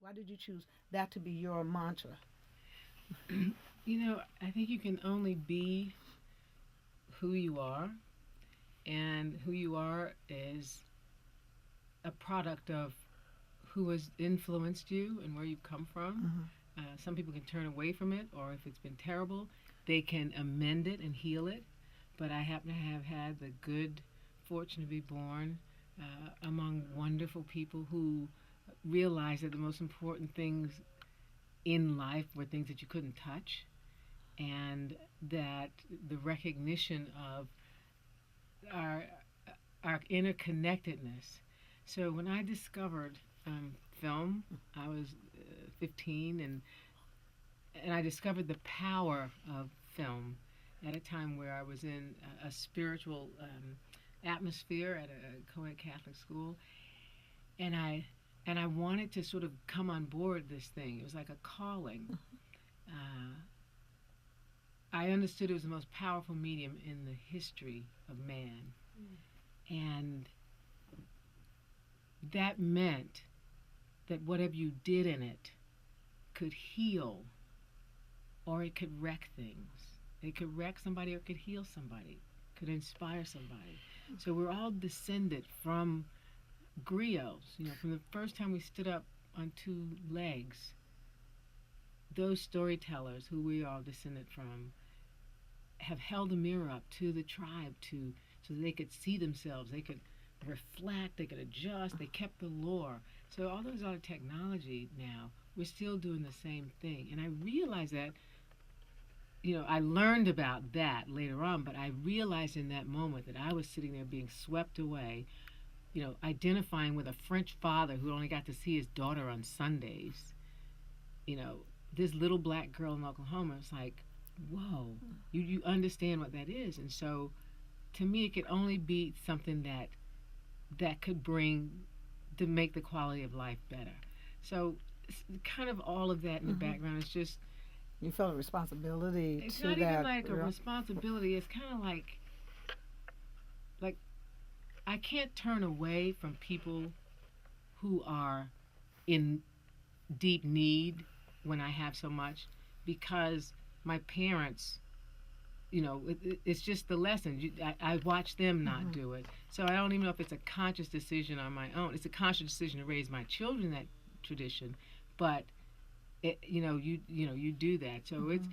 Why did you choose that to be your mantra? I think you can only be who you are, and who you are is a product of who has influenced you and where you've come from. Some people can turn away from it, or if it's been terrible, they can amend it and heal it. But I happen to have had the good fortune to be born among wonderful people who realized that the most important things in life were things that you couldn't touch, and that the recognition of our our interconnectedness. So when I discovered film, I was 15, and I discovered the power of film at a time where I was in a spiritual atmosphere at a co-ed Catholic school, and I wanted to sort of come on board this thing. It was like a calling. Uh, I understood it was the most powerful medium in the history of man, and that meant that whatever you did in it could heal, or it could wreck things. It could wreck somebody, or it could heal somebody, could inspire somebody. So we're all descended from griots. From the first time we stood up on two legs, those storytellers who we are descended from have held a mirror up to the tribe so that they could see themselves, they could reflect, they could adjust, they kept the lore. So all those other technology now, we're still doing the same thing. And I realized that, I learned about that later on, but I realized in that moment that I was sitting there being swept away, identifying with a French father who only got to see his daughter on Sundays. You know, this little black girl in Oklahoma, it's like, whoa, you understand what that is. And so to me, it could only be something that could bring to make the quality of life better. So kind of all of that in the background is just, You felt a responsibility it's to not even that. like a responsibility. It's kind of like I can't turn away from people who are in deep need when I have so much, because my parents, it's just the lesson. I watch them not do it. So I don't even know if it's a conscious decision on my own. It's a conscious decision to raise my children that tradition, but you do that. So it's